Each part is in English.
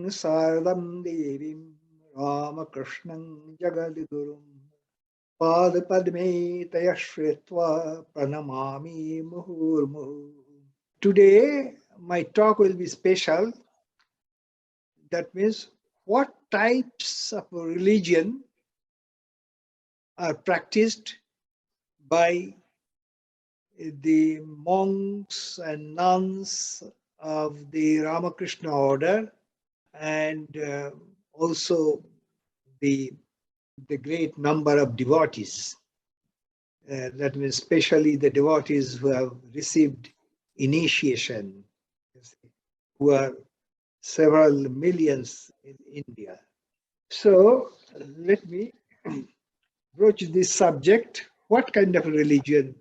Saradam Devim Ramakrishnan Jagadigurum Padme Tayashritva Pranamami Muhurmuhu. Today, my talk will be special. That means, what types of religion are practiced by the monks and nuns of the Ramakrishna Order, and also the great number of devotees. That means especially the devotees who have received initiation, who are several millions in India. So let me broach this subject. What kind of religion,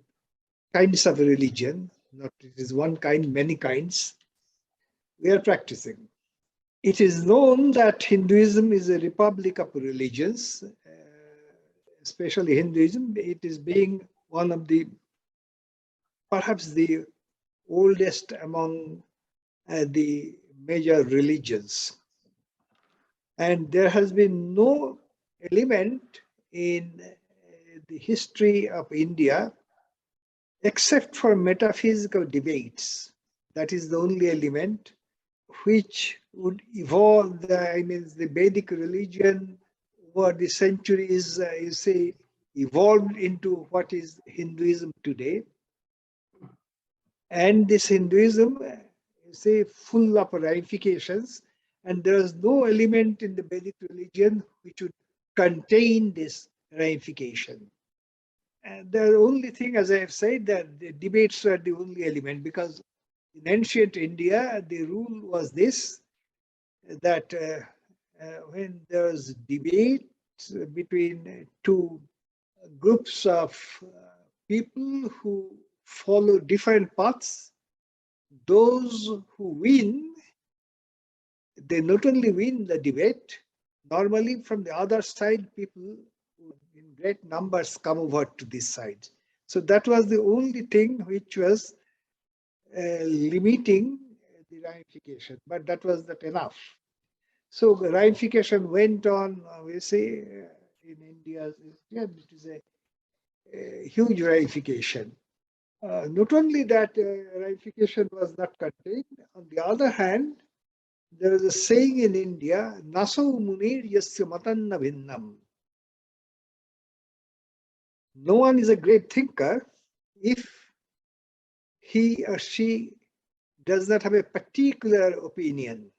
kinds of religion, not it is one kind, many kinds, we are practicing. It is known that Hinduism is a republic of religions, especially Hinduism. It is being one of the, perhaps the oldest among the major religions. And there has been no element in the history of India except for metaphysical debates. That is the only element which would evolve the Vedic religion over the centuries, evolved into what is Hinduism today. And this Hinduism, full of ramifications, and there is no element in the Vedic religion which would contain this ramification. And the only thing, as I have said, that the debates are the only element, because in ancient India, the rule was this, that when there was debate between two groups of people who follow different paths, those who win, they not only win the debate, normally from the other side, people in great numbers come over to this side. So that was the only thing which was limiting the ramification, but that was not enough. So the ramification went on, in India, it is a huge ramification. Not only that ramification was not contained, on the other hand, there is a saying in India, Naso munir yasya matanna bhinnam. No one is a great thinker if he or she does not have a particular opinion.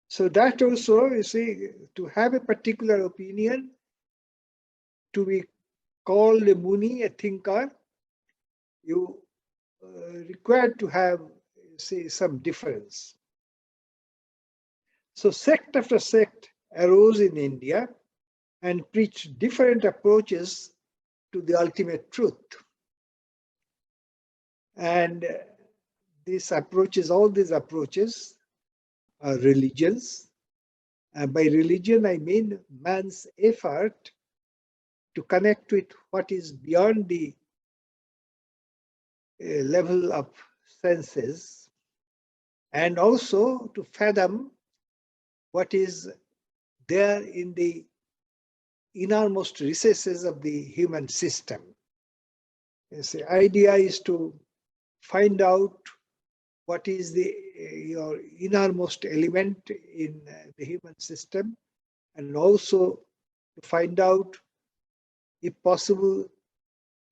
So that also, to have a particular opinion, to be called a muni, a thinker, you required to have, some difference. So sect after sect arose in India and preached different approaches to the ultimate truth. And all these approaches are religions. And by religion, I mean man's effort to connect with what is beyond the level of senses, and also to fathom what is there in the innermost recesses of the human system. The idea is to find out what is your innermost element in the human system, and also to find out, if possible,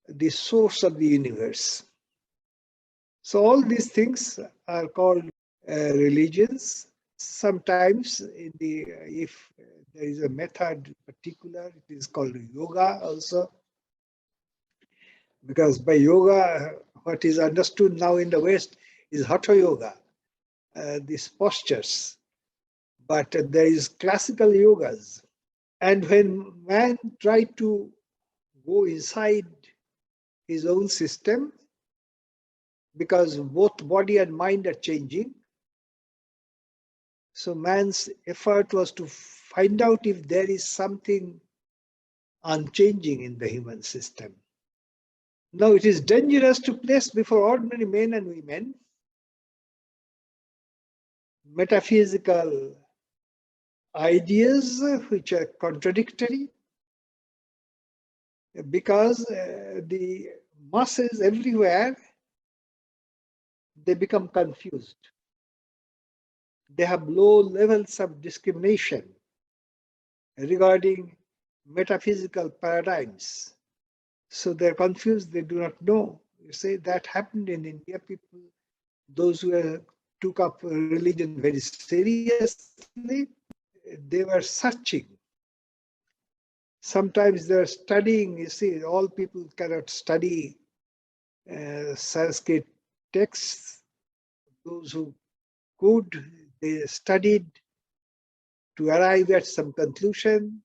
the source of the universe. So all these things are called religions. Sometimes, if there is a method particular, it is called yoga also. Because by yoga, what is understood now in the West is Hatha Yoga, these postures. But there is classical yogas. And when man tried to go inside his own system, because both body and mind are changing, so man's effort was to find out if there is something unchanging in the human system. Now, it is dangerous to place before ordinary men and women metaphysical ideas which are contradictory, because the masses everywhere, they become confused. They have low levels of discrimination regarding metaphysical paradigms. So they're confused, they do not know. You say that happened in India. People, those who took up religion very seriously, they were searching. Sometimes they're studying, you see, all people cannot study Sanskrit texts. Those who could, they studied to arrive at some conclusion.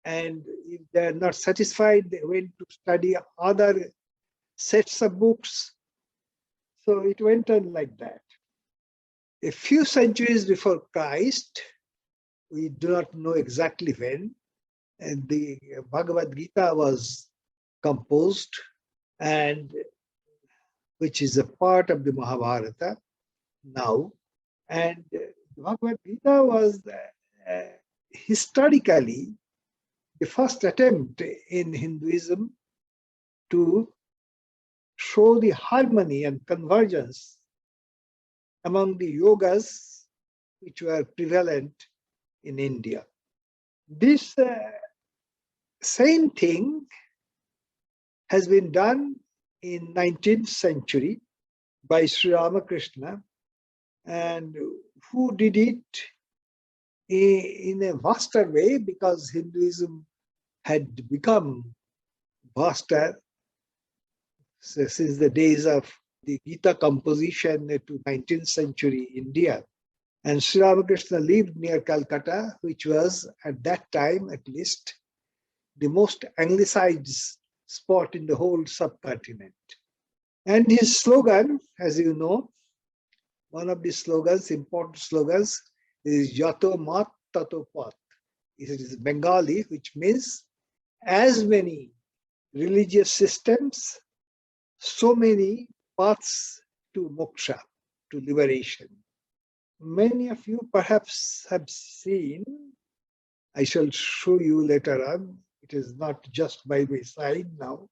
And if they're not satisfied, they went to study other sets of books. So it went on like that. A few centuries before Christ, we do not know exactly when, and the Bhagavad Gita was composed, and which is a part of the Mahabharata now. And Bhagavad Gita was historically the first attempt in Hinduism to show the harmony and convergence among the yogas which were prevalent in India. This same thing has been done in 19th century by Sri Ramakrishna, and who did it in a vaster way, because Hinduism had become vaster since the days of the Gita composition to 19th century India. And Sri Ramakrishna lived near Calcutta, which was at that time at least the most anglicized spot in the whole subcontinent. And his slogan, as you know, one of the slogans, important slogans, is Yato Mat Tato Pat. It is Bengali, which means as many religious systems, so many paths to moksha, to liberation. Many of you perhaps have seen, I shall show you later on, it is not just by my side now,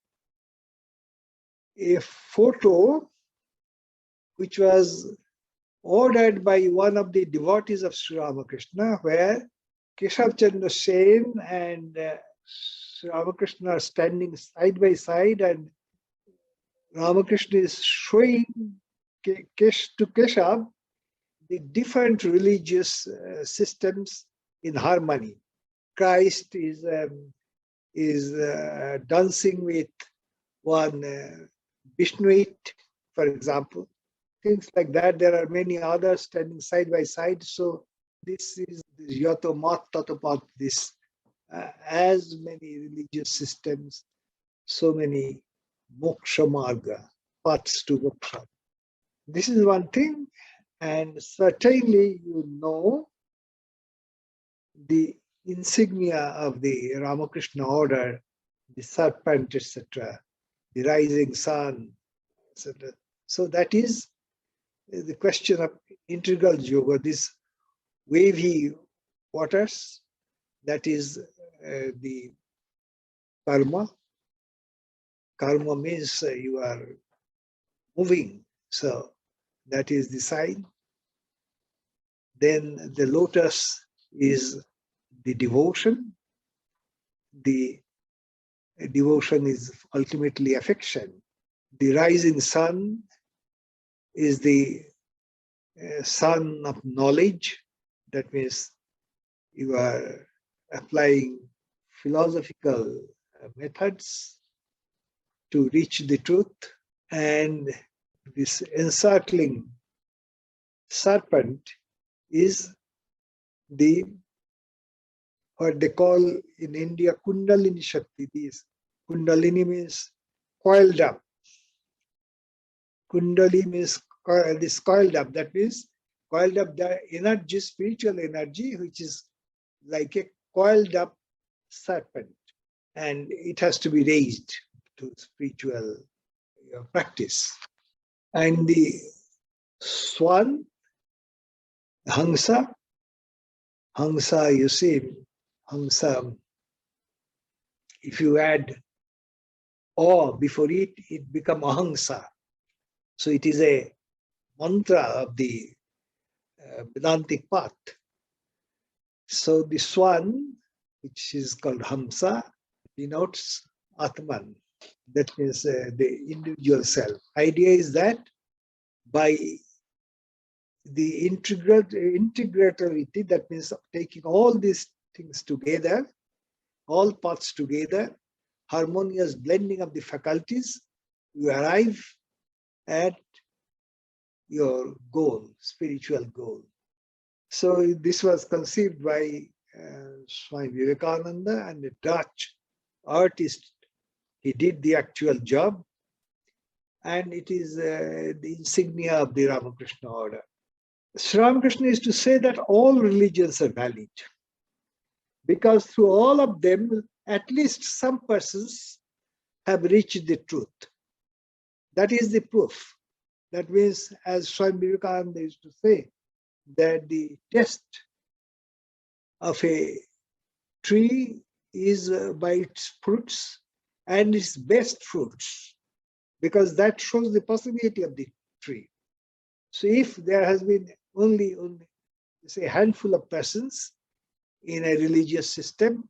a photo which was ordered by one of the devotees of Sri Ramakrishna, where Keshav Chandra Sen and Sri Ramakrishna are standing side by side, and Ramakrishna is showing to Keshav the different religious systems in harmony. Christ is dancing with one Vishnuit, for example. Things like that. There are many others standing side by side. So this is Yato Mat Tato Pat, this as many religious systems, so many moksha marga, paths to moksha. This is one thing, and certainly you know the insignia of the Ramakrishna Order, the serpent, etc., the rising sun, etc. So that is the question of integral yoga, this wavy waters, that is the karma. Karma means you are moving, so that is the sign. Then the lotus is the devotion. The devotion is ultimately affection. The rising sun is the sun of knowledge. That means you are applying philosophical methods to reach the truth. And this encircling serpent is the, what they call in India, Kundalini Shakti. This Kundalini means coiled up. Kundalini means this coiled up. That means coiled up the energy, spiritual energy, which is like a coiled up serpent, and it has to be raised to spiritual practice. And the swan Hamsa, Hamsa, you see, Hamsa, if you add awe before it, it becomes Ahangsa. So it is a mantra of the Vedantic path. So the swan, which is called Hamsa, denotes Atman. That means the individual self. Idea is that by the integrativity, that means taking all these things together, all paths together, harmonious blending of the faculties, you arrive at your goal, spiritual goal. So this was conceived by Swami Vivekananda, and a Dutch artist. He did the actual job, and it is the insignia of the Ramakrishna Order. Sri Ramakrishna is to say that all religions are valid, because through all of them, at least some persons have reached the truth. That is the proof. That means, as Swami Vivekananda used to say, that the test of a tree is by its fruits and its best fruits, because that shows the possibility of the tree. So if there has been only say, a handful of persons in a religious system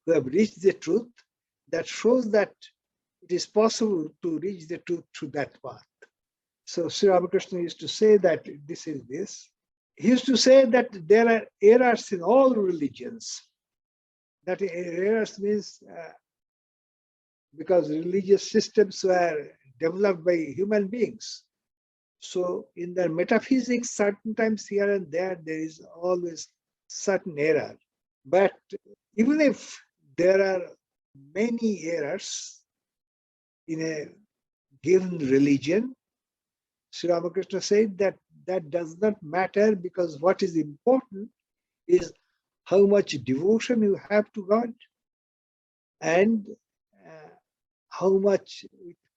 who have reached the truth, that shows that it is possible to reach the truth through that path. So Sri Ramakrishna used to say that this is this. He used to say that there are errors in all religions. That errors means because religious systems were developed by human beings. So in their metaphysics, certain times here and there is always certain error. But even if there are many errors in a given religion, Sri Ramakrishna said that that does not matter, because what is important is how much devotion you have to God, and how much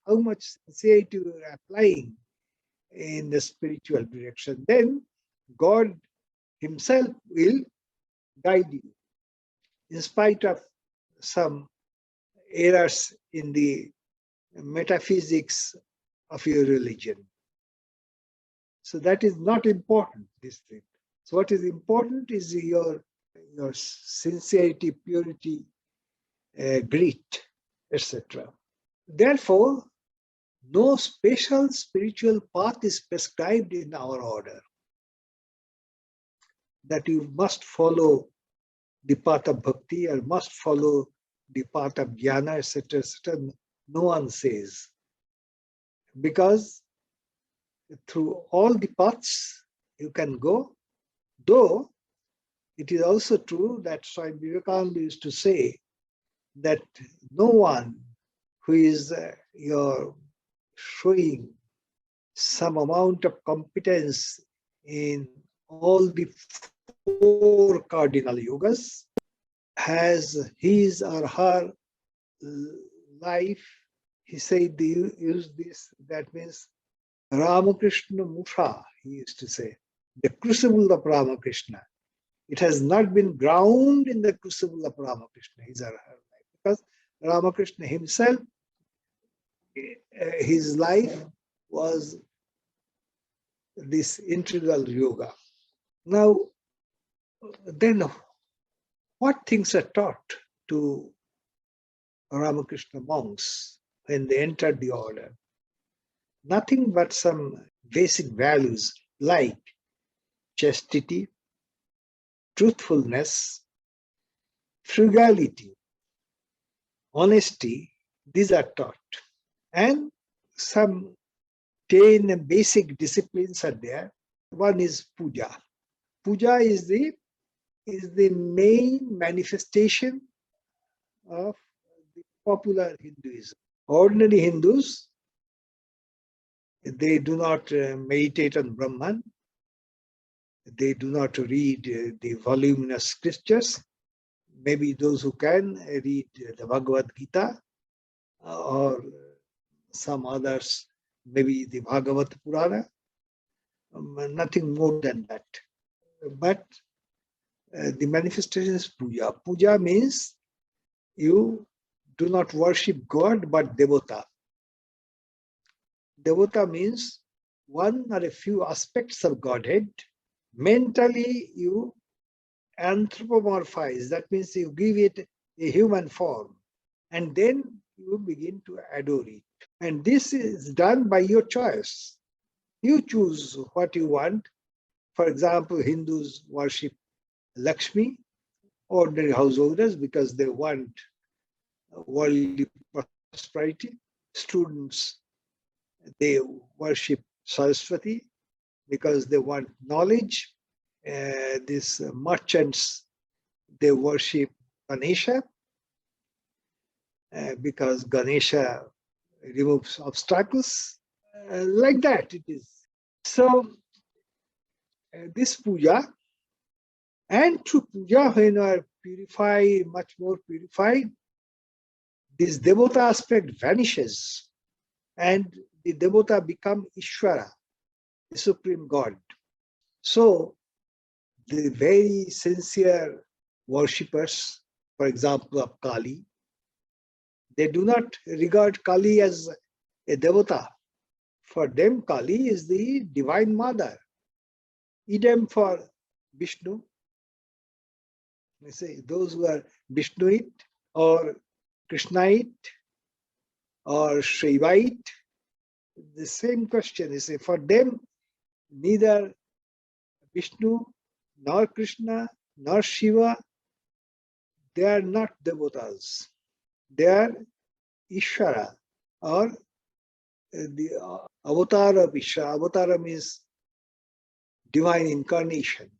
sincerity you are applying in the spiritual direction. Then God himself will guide you in spite of some errors in the metaphysics of your religion. So that is not important, this thing. So what is important is your sincerity, purity, grit, etc. Therefore, no special spiritual path is prescribed in our order, that you must follow the path of bhakti or must follow the path of jnana, etc., etc. No one says. Because through all the paths you can go, though it is also true that Swami Vivekananda used to say that no one who is showing some amount of competence in all the four cardinal yogas has his or her life, he said, they use this, that means Ramakrishna Musha, he used to say, the crucible of Ramakrishna. It has not been ground in the crucible of Ramakrishna, his or her life, because Ramakrishna himself, his life was this integral yoga. Now, then what things are taught to Ramakrishna monks when they entered the order? Nothing but some basic values like chastity, truthfulness, frugality, honesty. These are taught. And some 10 basic disciplines are there. One is puja. Puja is the main manifestation of the popular Hinduism. Ordinary Hindus, they do not meditate on Brahman. They do not read the voluminous scriptures. Maybe those who can read the Bhagavad Gita or some others, maybe the Bhagavad Purana, nothing more than that. but the manifestation is puja. Puja means you do not worship God but devata. Devata means one or a few aspects of Godhead. Mentally, you anthropomorphize, that means you give it a human form, and then you begin to adore it. And this is done by your choice. You choose what you want. For example, Hindus worship Lakshmi, ordinary householders, because they want worldly prosperity. Students, they worship Saraswati because they want knowledge. These merchants, they worship Ganesha because Ganesha removes obstacles. Like that it is. So this puja, and through puja, when you are purified, much more purified, this devata aspect vanishes, and the devata become Ishvara, the supreme God. So the very sincere worshippers, for example, of Kali, they do not regard Kali as a devata. For them, Kali is the divine mother. Idem for Vishnu. They say those who are Vishnuite or Krishnaite or Shaivite, the same question. They say for them, neither Vishnu nor Krishna nor Shiva, they are not devatas. They are Ishvara, or the avatar of Ishvara. Avatar means divine incarnation.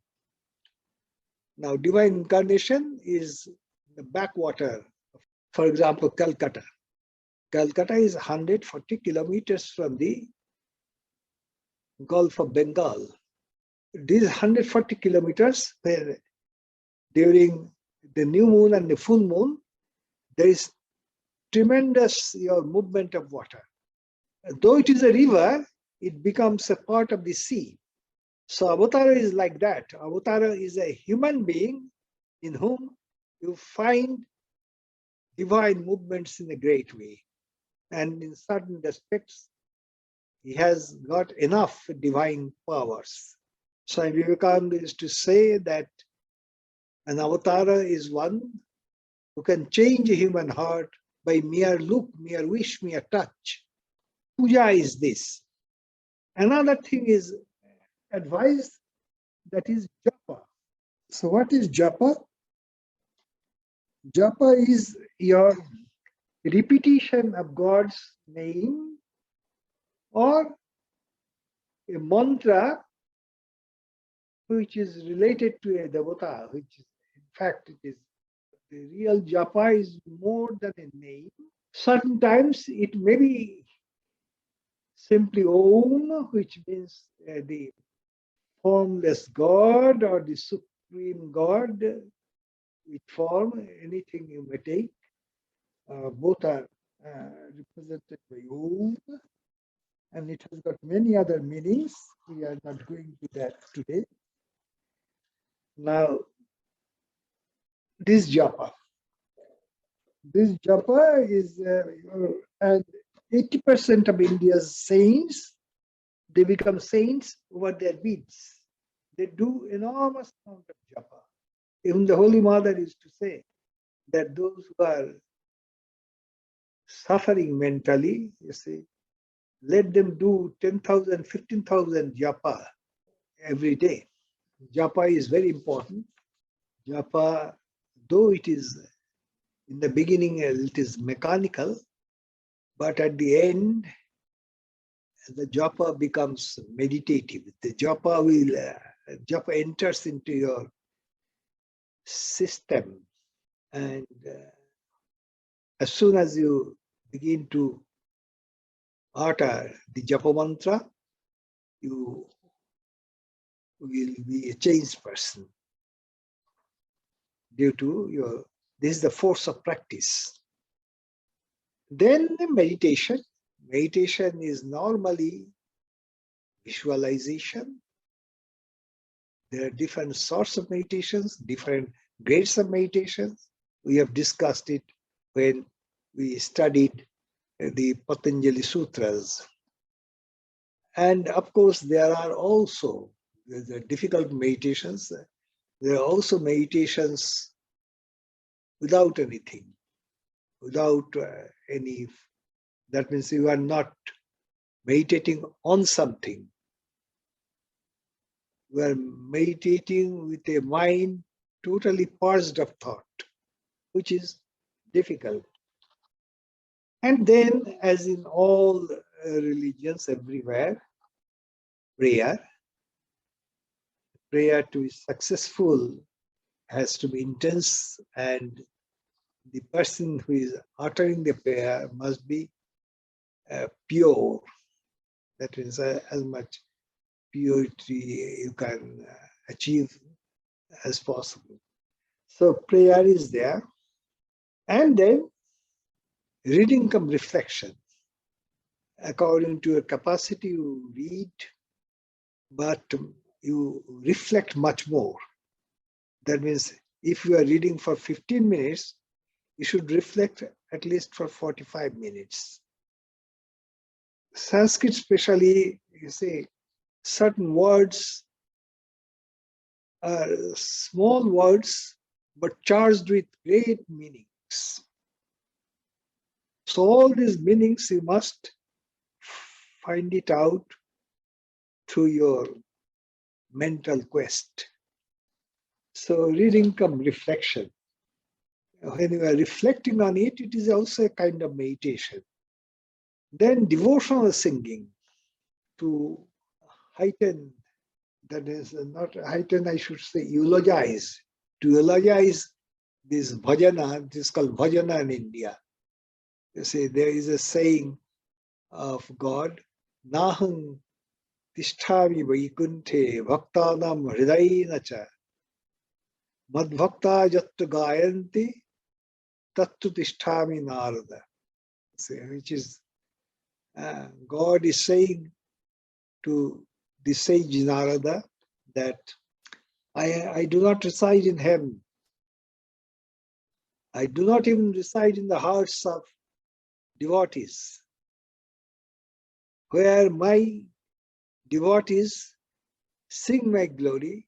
Now, divine incarnation is the backwater. For example, Calcutta. Calcutta is 140 kilometers from the Gulf of Bengal. These 140 kilometers, where during the new moon and the full moon, there is tremendous movement of water. Though it is a river, it becomes a part of the sea. So Avatara is like that. Avatara is a human being in whom you find divine movements in a great way. And in certain aspects, he has got enough divine powers. Swami Vivekananda used to say that an avatara is one who can change a human heart by mere look, mere wish, mere touch. Puja is this. Another thing is advice, that is japa. So what is japa? Japa is your repetition of God's name or a mantra which is related to a devata, which is, in fact, it is the real japa is more than a name. Certain times it may be simply Om, which means the formless God or the supreme God, with form, anything you may take. Both are represented by Om, and it has got many other meanings. We are not going to that today. Now, this japa. This japa is, and 80% of India's saints, they become saints over their beads. They do enormous amount of japa. Even the Holy Mother used to say that those who are suffering mentally, you see, let them do 10,000, 15,000 japa every day. Japa is very important. Japa, though it is in the beginning, it is mechanical, but at the end, the japa becomes meditative. The japa enters into your system, and as soon as you begin to utter the japa mantra, you will be a changed person due to this is the force of practice. Then the meditation. Meditation is normally visualization There are different sorts of meditations, different grades of meditations. We have discussed it when we studied the Patanjali Sutras. And of course, there are also the difficult meditations. There are also meditations without anything, without any, that means you are not meditating on something. You are meditating with a mind totally purged of thought, which is difficult. And then, as in all religions everywhere, prayer to be successful has to be intense, and the person who is uttering the prayer must be pure. That means as much purity you can achieve as possible. So prayer is there. And then reading cum reflection. According to your capacity, you read, but you reflect much more. That means if you are reading for 15 minutes, you should reflect at least for 45 minutes. Sanskrit especially, you say, certain words are small words, but charged with great meanings. So all these meanings, you must find it out through your mental quest. So reading cum reflection. When you are reflecting on it, it is also a kind of meditation. Then devotional singing to heighten, that is not heighten, I should say eulogize. To eulogize this bhajana, this is called bhajana in India. You see, there is a saying of God, Nahang tishthavi vaikunthe bhaktanam hridayena cha madbhakta jattu gayanti tattu tishthavi narada. Which is, God is saying to the sage Narada that I do not reside in heaven. I do not even reside in the hearts of devotees. Where my devotees sing my glory,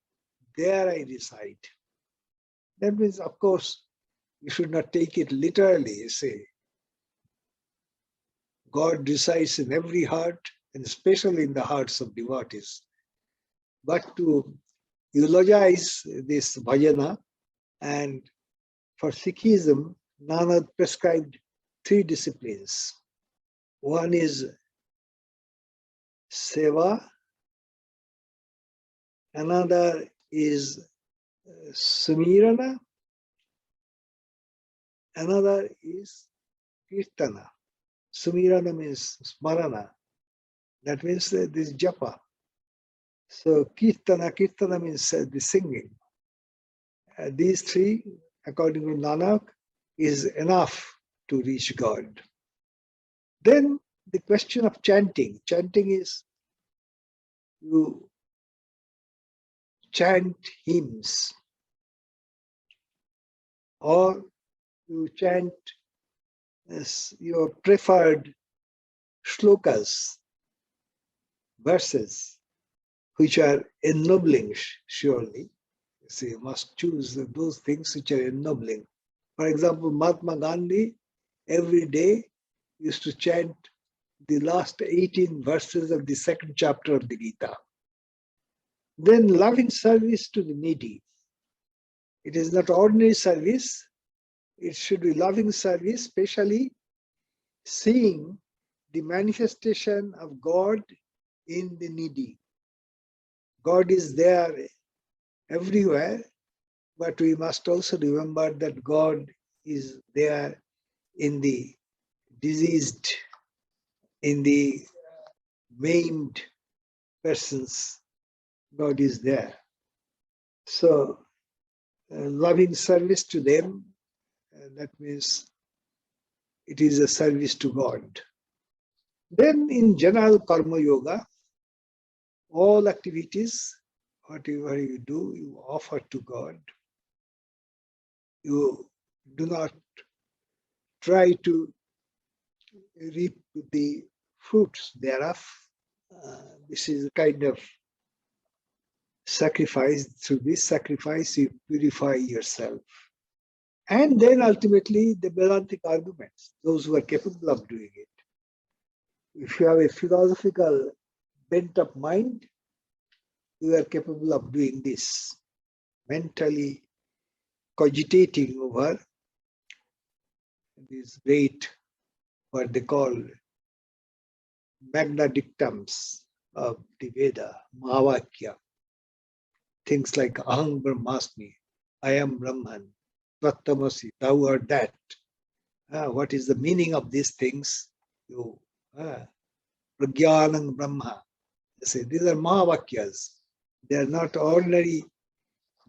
there I reside. That means, of course, you should not take it literally, say. God resides in every heart, and especially in the hearts of devotees. But to eulogize this bhajana, and for Sikhism, Nanak prescribed 3 disciplines. One is seva, another is sumirana, another is kirtana. Sumirana means smarana. That means this japa. So kirtana means the singing. These 3, according to Nanak, is enough to reach God. Then the question of chanting. Chanting is you chant hymns, or you chant your preferred shlokas, verses, which are ennobling, surely. So you must choose those things which are ennobling. For example, Mahatma Gandhi every day used to chant the last 18 verses of the 2nd chapter of the Gita. Then loving service to the needy. It is not ordinary service. It should be loving service, especially seeing the manifestation of God in the needy. God is there everywhere, but we must also remember that God is there in the diseased, in the maimed persons. God is there. So, loving service to them, that means it is a service to God. Then in general karma yoga, all activities whatever you do, you offer to God. You do not try to reap the fruits thereof. This is a kind of sacrifice. Through this sacrifice, you purify yourself. And then ultimately, the Vedantic arguments, those who are capable of doing it. If you have a philosophical bent of mind, you are capable of doing this, mentally cogitating over these great, what they call magna dictums of the Veda, Mahavakya. Things like Aham Brahmasmi, I am Brahman, Tvattamasi, thou art that. What is the meaning of these things? You, Pragyanam Brahma. Say, these are Mahavakyas. They are not ordinary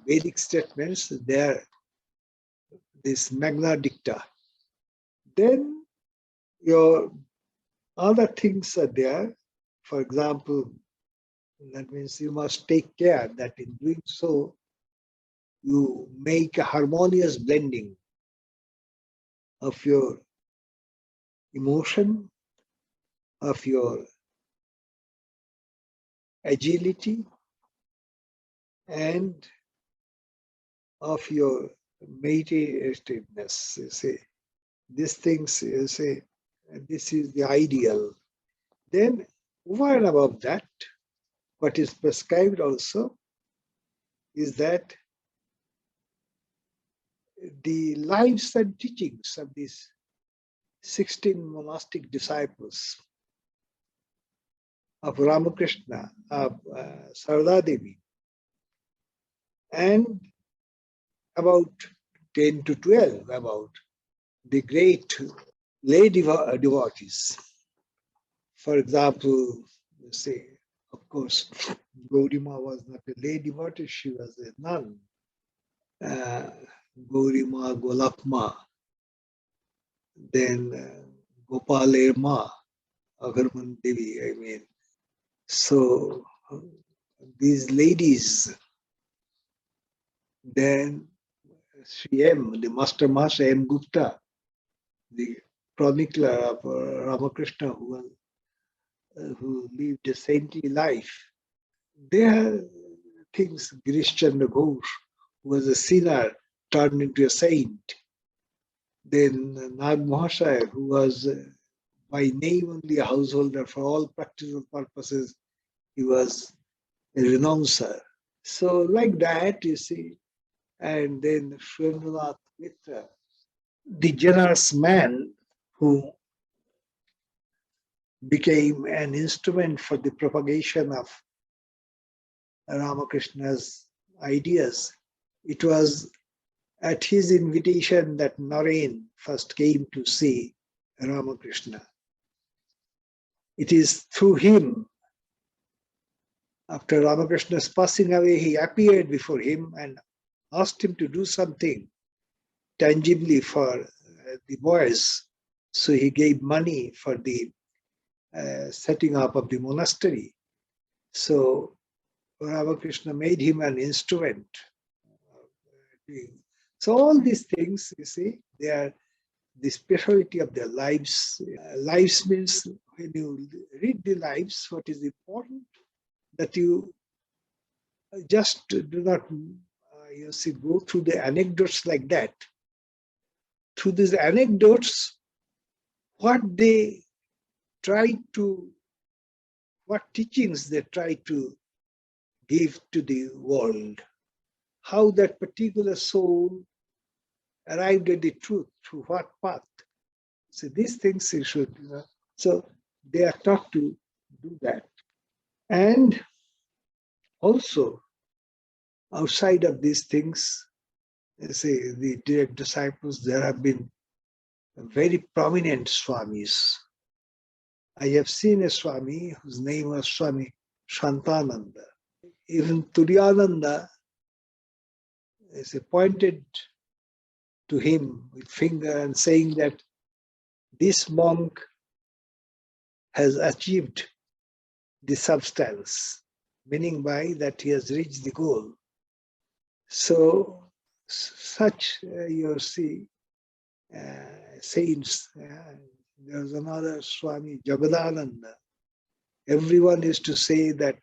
Vedic statements, they are this magna dicta. Then your other things are there. For example, that means you must take care that in doing so, you make a harmonious blending of your emotion, of your agility, and of your meditativeness. You see, these things, you say, this is the ideal. Then, over and above that, what is prescribed also is that the lives and teachings of these 16 monastic disciples of Ramakrishna, of Sarada Devi, and about 10 to 12 about the great lay devotees. For example, say, of course, Gaurima was not a lay devotee, she was a nun. Gaurima, Golapma, then Gopalerma, Agarman Devi, I mean. So these ladies, then Sri M, the Master M. Gupta, the chronicler of Ramakrishna, who lived a saintly life. There are things, Girish Chandra Ghosh, who was a sinner, turned into a saint. Then Nag Mahashaya, who was by name only a householder, for all practical purposes, he was a renouncer. So like that, you see, and then Shurendranath Mitra, the generous man who became an instrument for the propagation of Ramakrishna's ideas. It was at his invitation that Narain first came to see Ramakrishna. It is through him, after Ramakrishna's passing away, he appeared before him and asked him to do something tangibly for the boys. So he gave money for the setting up of the monastery. So Ramakrishna made him an instrument. So all these things, you see, they are the speciality of their lives. Lives means when you read the lives, what is important, that you just do not, you see, go through the anecdotes like that. Through these anecdotes, what they try to, what teachings they try to give to the world, how that particular soul arrived at the truth, through what path. So these things you should, so they are taught to do that. And also, outside of these things, say the direct disciples, there have been very prominent Swamis. I have seen a Swami whose name was Swami Shantananda. Even Turiyananda is pointed to him with finger and saying that this monk has achieved the substance. meaning by that he has reached the goal. So, such you see saints. There was another Swami Jagadananda. Everyone used to say that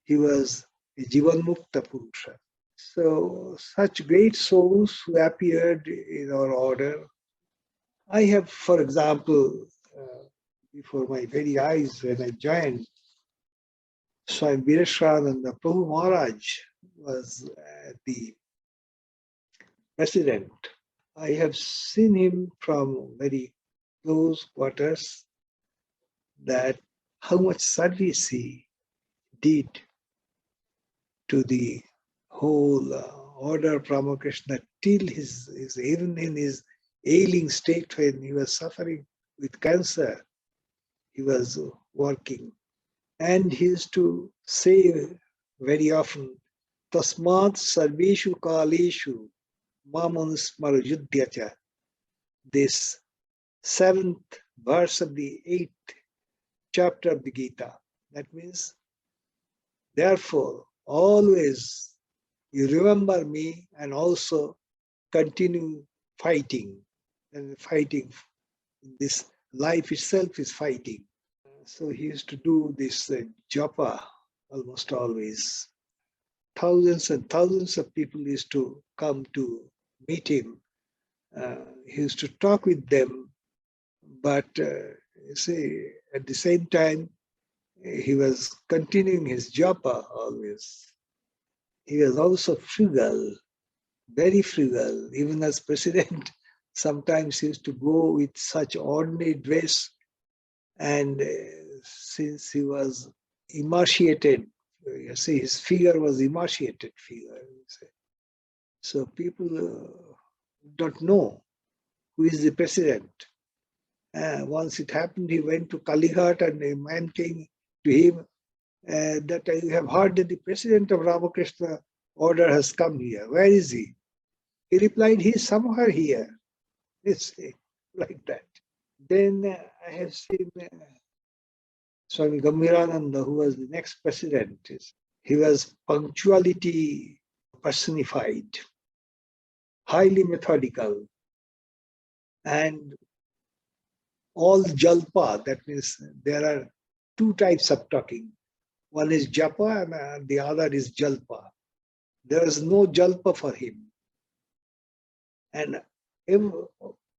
he was a Jivan Mukta Purusha. So, such great souls who appeared in our order. I have, for example, before my very eyes when I joined, Swami Vireshwananda Prabhu Maharaj was the president. I have seen him from very close quarters, that how much service he did to the whole order of Ramakrishna till his even in his ailing state when he was suffering with cancer, he was working. And he used to say very often, Tasmat Sarveshu Kaleshu Mamanusmara Yudhyacha. This 7th verse of the 8th chapter of the Gita. That means, therefore, always you remember me and also continue fighting. And fighting, this life itself is fighting. So he used to do this japa almost always. Thousands and thousands of people used to come to meet him. He used to talk with them, but see, at the same time, he was continuing his japa always. He was also frugal, very frugal. Even as president, sometimes he used to go with such ordinary dress. And since he was emaciated, you see, his figure was emaciated figure. So people don't know who is the president. Once it happened, he went to Kalighat and a man came to him that I have heard that the president of Ramakrishna Order has come here. Where is he? He replied, he is somewhere here. It's like that. Then I have seen Swami Gambhirananda, who was the next president. He was punctuality personified, highly methodical, and all jalpa. That means there are two types of talking. One is japa and the other is jalpa. There is no jalpa for him. And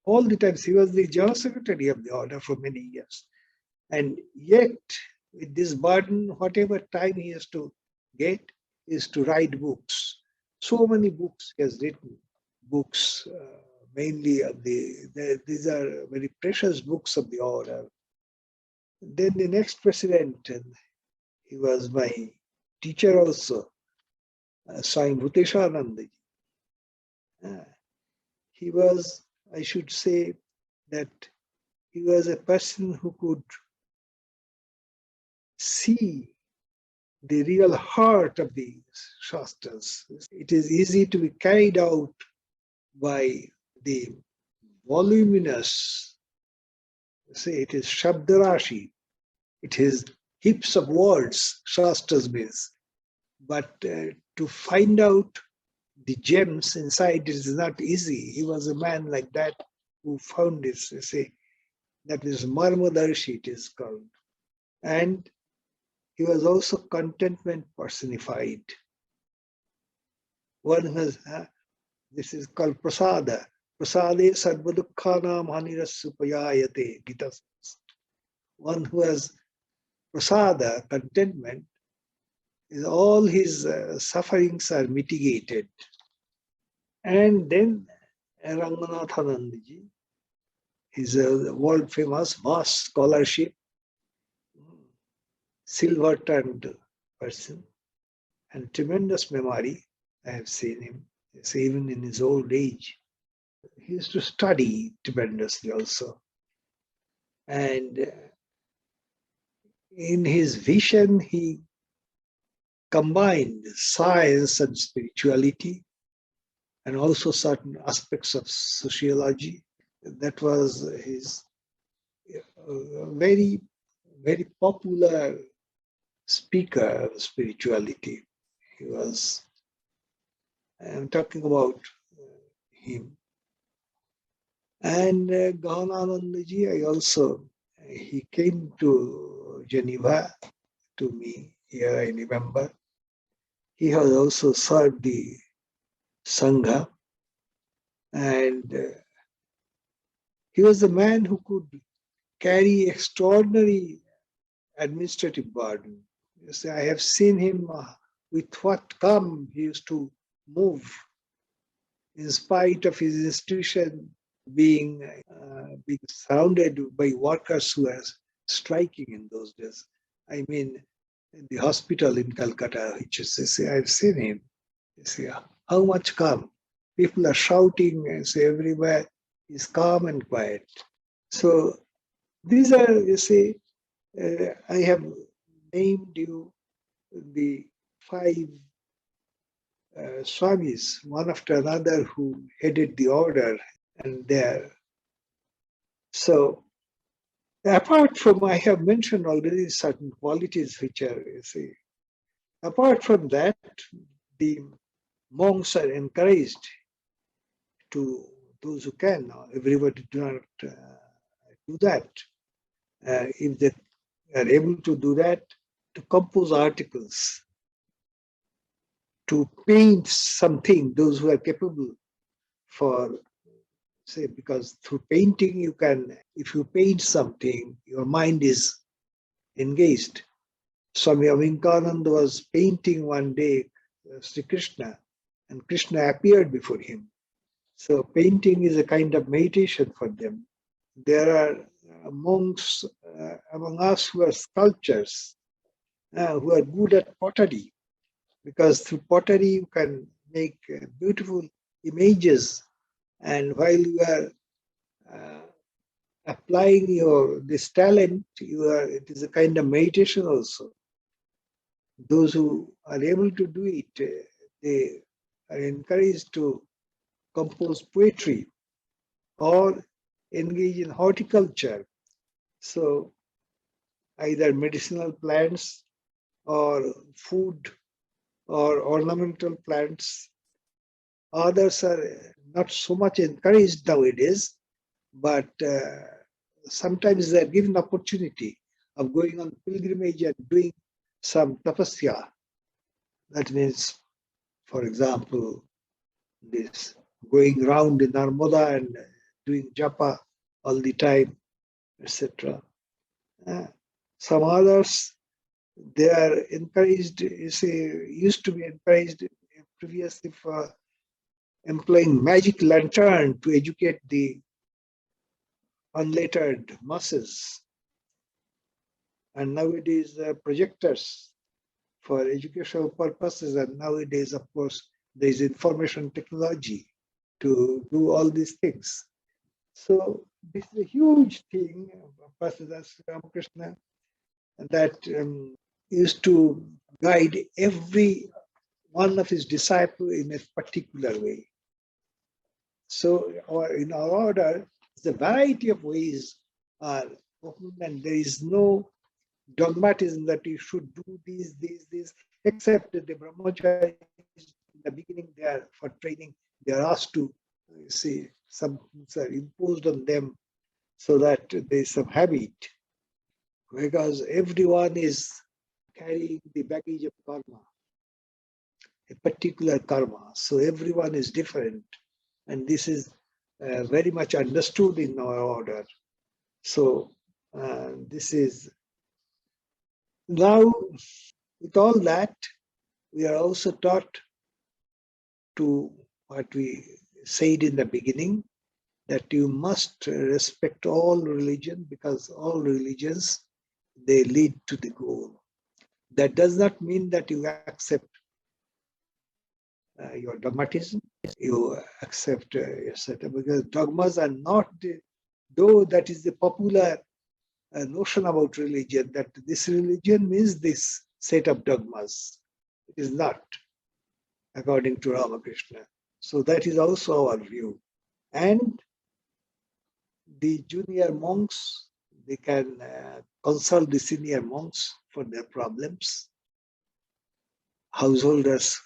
all the times he was the general secretary of the order for many years. And yet, with this burden, whatever time he has to get is to write books. So many books he has written. Books, mainly of these are very precious books of the order. Then the next president, and he was my teacher also, Swami Bhuteshananda-ji. He was, I should say, that he was a person who could see the real heart of the Shastras. It is easy to be carried out by the voluminous, say it is Shabdarashi, it is heaps of words, Shastras means. But to find out the gems inside it is not easy. He was a man like that who found this, say, that is Marmadarshi it is called. And he was also contentment personified. One who has, this is called prasada. Prasade sarvadukhanam hanirasupayayate. Gita says. One who has prasada, contentment, is all his sufferings are mitigated. And then Ramakrishna-ji, his world famous vast scholarship, silver-tongued person, and tremendous memory. I have seen him, even in his old age. He used to study tremendously also. And in his vision, he combined science and spirituality, and also certain aspects of sociology. That was his very, very popular speaker of spirituality. He was, I'm talking about him. And Gahanananda-ji, he came to Geneva to me here, I remember. He has also served the Sangha, and he was a man who could carry extraordinary administrative burden. You see, I have seen him with what calm he used to move in spite of his institution being surrounded by workers who were striking in those days. I mean, in the hospital in Calcutta, which is, I've seen him. You see, how much calm. People are shouting everywhere. He's calm and quiet. So these are, you see, I have named you the 5 Swamis, one after another, who headed the order and there. So apart from, I have mentioned already certain qualities which are, you see, apart from that, the monks are encouraged to, those who can, everybody do not do that. If they are able to do that, to compose articles, to paint something, those who are capable for, say, because through painting you can, if you paint something, your mind is engaged. Swami Amarananda was painting one day Sri Krishna, and Krishna appeared before him. So painting is a kind of meditation for them. There are monks among us who are sculptors, who are good at pottery, because through pottery you can make beautiful images, and while you are applying this talent, it is a kind of meditation also. Those who are able to do it, they are encouraged to compose poetry or engage in horticulture. So either medicinal plants or food or ornamental plants. Others are not so much encouraged nowadays, but sometimes they are given opportunity of going on pilgrimage and doing some tapasya. That means, for example, this going round in Narmada and doing japa all the time, etc. Some others, they are encouraged, used to be encouraged previously for employing magic lantern to educate the unlettered masses. And nowadays, projectors for educational purposes, and nowadays, of course, there is information technology to do all these things. So this is a huge thing, Pastor Ramakrishna, that used to guide every one of his disciples in a particular way. So in our order, the variety of ways are open, and there is no dogmatism that you should do this, except that the brahmacharis in the beginning, they are for training, they are asked to see some things are imposed on them so that there is some habit, because everyone is carrying the baggage of karma, a particular karma. So everyone is different, and this is very much understood in our order. So this is now, with all that, we are also taught to what we said in the beginning, that you must respect all religion, because all religions, they lead to the goal. That does not mean that you accept your dogmatism, you accept etc. Because dogmas are not, though that is the popular notion about religion, that this religion means this set of dogmas. It is not, according to Ramakrishna. So that is also our view. And the junior monks, they can consult the senior monks for their problems. Householders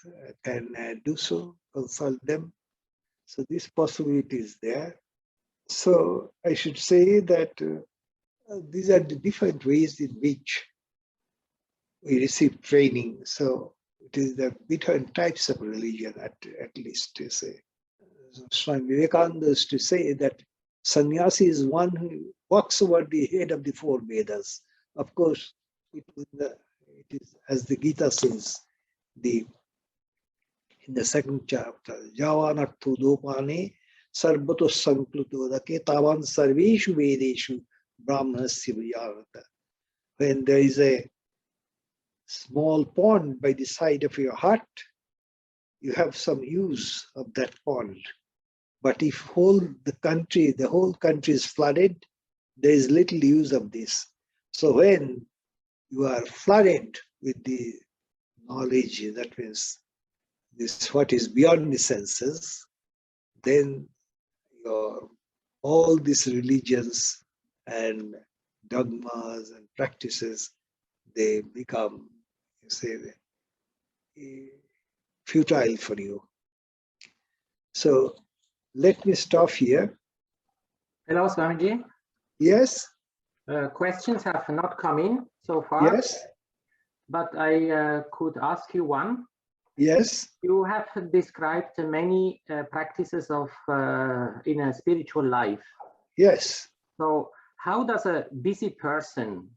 can do so, consult them. So this possibility is there. So I should say that these are the different ways in which we receive training. So it is the different types of religion, at least to say. Swami Vivekananda is to say that sannyasi is one who walks over the head of the four Vedas. Of course, it is as the Gita says, in the second chapter, Javanartho dopane sarvato sankluto dake tavan sarveshu vedeshu brahmanasya vijarata. When there is a small pond by the side of your hut, you have some use of that pond. But if the whole country is flooded, there is little use of this. So when you are flooded with the knowledge, that means this what is beyond the senses, then all these religions and dogmas and practices, they become, you say, futile for you. So let me stop here. Hello, Swamiji. Yes? Questions have not come in so far. Yes? But I could ask you one. Yes? You have described many practices of in a spiritual life. Yes. So how does a busy person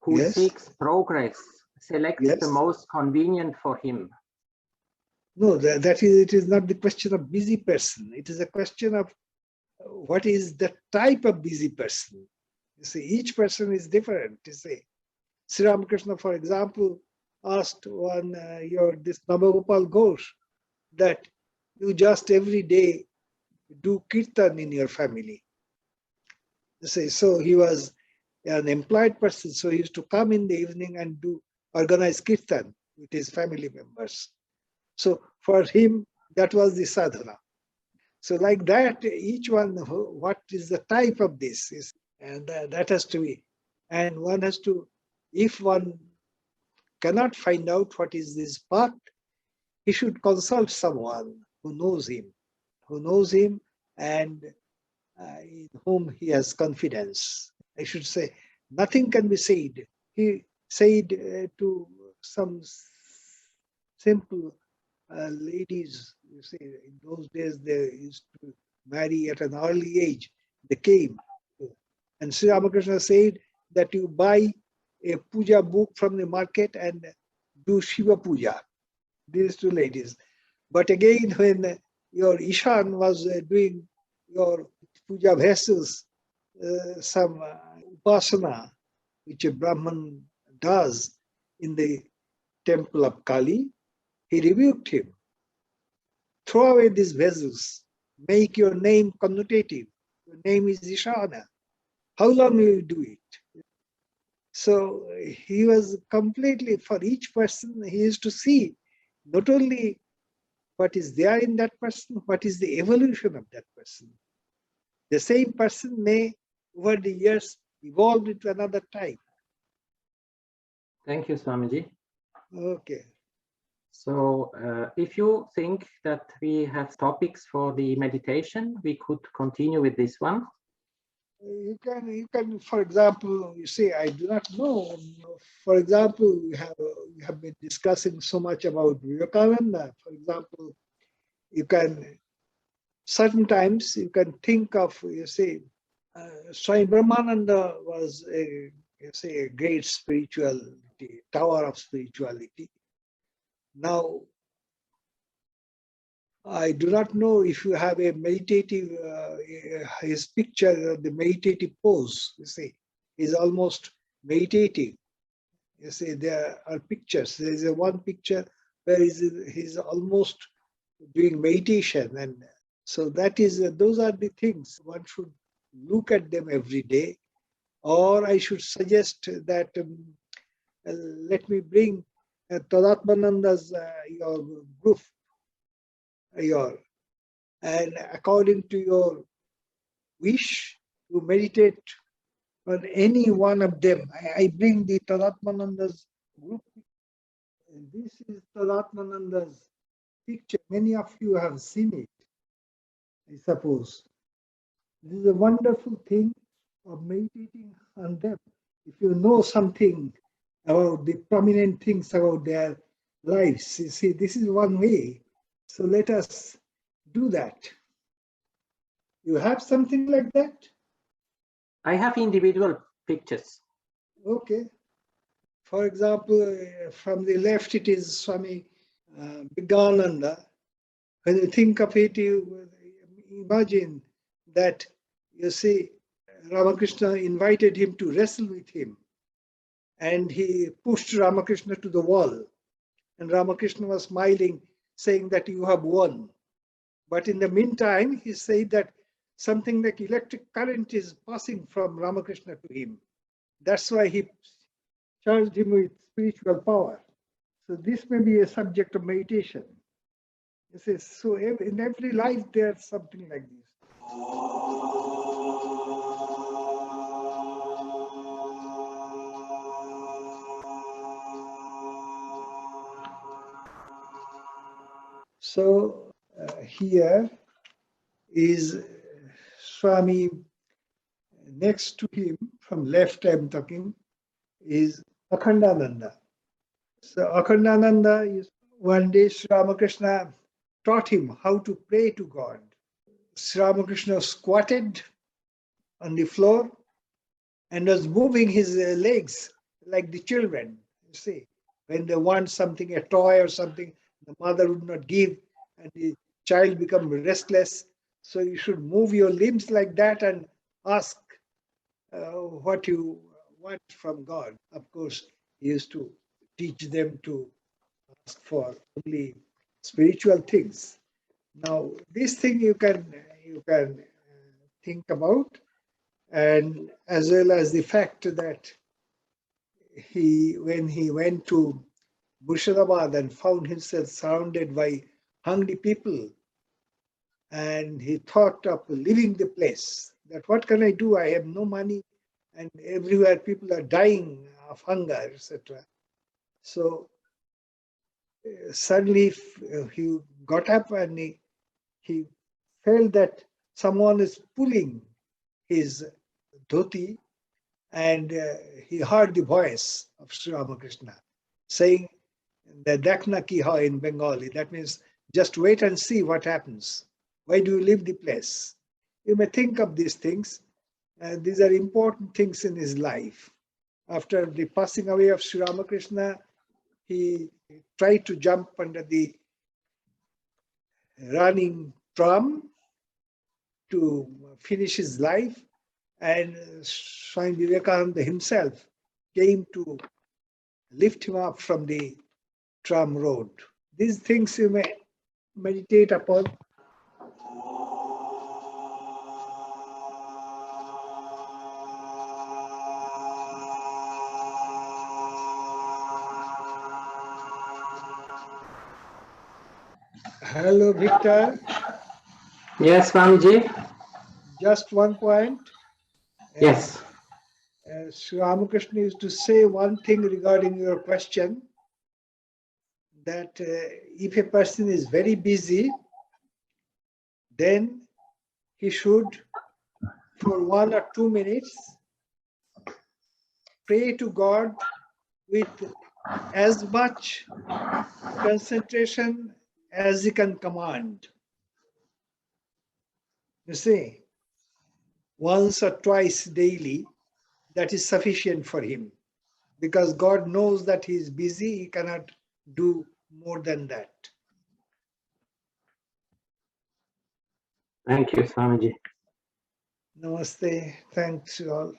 who Yes. seeks progress select Yes. the most convenient for him? No, it is not the question of busy person. It is a question of what is the type of busy person. You see, each person is different. You see, Sri Ramakrishna, for example, asked this Nabagopal Ghosh that you just every day do kirtan in your family. You see, so he was an employed person, so he used to come in the evening and organize kirtan with his family members. So for him, that was the sadhana. So like that, each one, what is the type of this is, and that has to be. And one has to, if one cannot find out what is this path, he should consult someone who knows him and in whom he has confidence. I should say, nothing can be said. He said to some simple ladies, you see, in those days they used to marry at an early age. They came, and Sri Ramakrishna said that you buy a puja book from the market and do Shiva puja. These two ladies. But again, when your Ishan was doing your puja vessels, some upasana, which a Brahman does in the temple of Kali, he rebuked him. Throw away these vessels. Make your name connotative. Your name is Ishana. How long will you do it? So he was completely, for each person, he used to see not only what is there in that person, what is the evolution of that person. The same person may, over the years, evolve into another type. Thank you, Swamiji. Okay. So if you think that we have topics for the meditation, we could continue with this one. You can, for example, you say, I do not know. For example, we have been discussing so much about Vivekananda. For example, certain times you can think of, you say, Swami Brahmananda was a great spirituality, tower of spirituality. Now, I do not know if you have a meditative, his picture, the meditative pose, you see, is almost meditating. You see, there are pictures. There is one picture where he's almost doing meditation. And so those are the things. One should look at them every day. Or I should suggest that, let me bring Tadatmananda's your group, and according to your wish, you meditate on any one of them. I bring the Tadatmananda's group, and this is Tadatmananda's picture. Many of you have seen it, I suppose. This is a wonderful thing of meditating on them. If you know something about the prominent things about their lives, you see, this is one way. So let us do that. You have something like that? I have individual pictures. Okay. For example, from the left, it is Swami Vigananda. When you think of it, you imagine that, you see, Ramakrishna invited him to wrestle with him. And he pushed Ramakrishna to the wall. And Ramakrishna was smiling, saying that you have won. But in the meantime, he said that something like electric current is passing from Ramakrishna to him. That's why he charged him with spiritual power. So this may be a subject of meditation. He says, so in every life there's something like this. So here is Swami. Next to him, from left I'm talking, is Akhandananda. So Akhandananda is, one day Sri Ramakrishna taught him how to pray to God. Sri Ramakrishna squatted on the floor and was moving his legs like the children. You see, when they want something, a toy or something, the mother would not give, and the child becomes restless. So you should move your limbs like that and ask what you want from God. Of course, he used to teach them to ask for only spiritual things. Now, this thing you can think about, and as well as the fact that when he went to Murshidabad and found himself surrounded by hungry people, and he thought of leaving the place, that what can I do? I have no money, and everywhere people are dying of hunger, etc. So suddenly he got up and he felt that someone is pulling his dhoti, and he heard the voice of Sri Ramakrishna saying, the Dakna ki ha in Bengali. That means just wait and see what happens. Why do you leave the place? You may think of these things. These are important things in his life. After the passing away of Sri Ramakrishna, he tried to jump under the running tram to finish his life, and Swami Vivekananda himself came to lift him up from the tram road. These things you may meditate upon. Hello, Victor. Yes, Swamiji. Just one point. Yes. Sri Ramakrishna used to say one thing regarding your question, that if a person is very busy, then he should, for 1 or 2 minutes, pray to God with as much concentration as he can command. You see, once or twice daily, that is sufficient for him, because God knows that he is busy, he cannot do more than that. Thank you, Swamiji. Namaste. Thanks to all.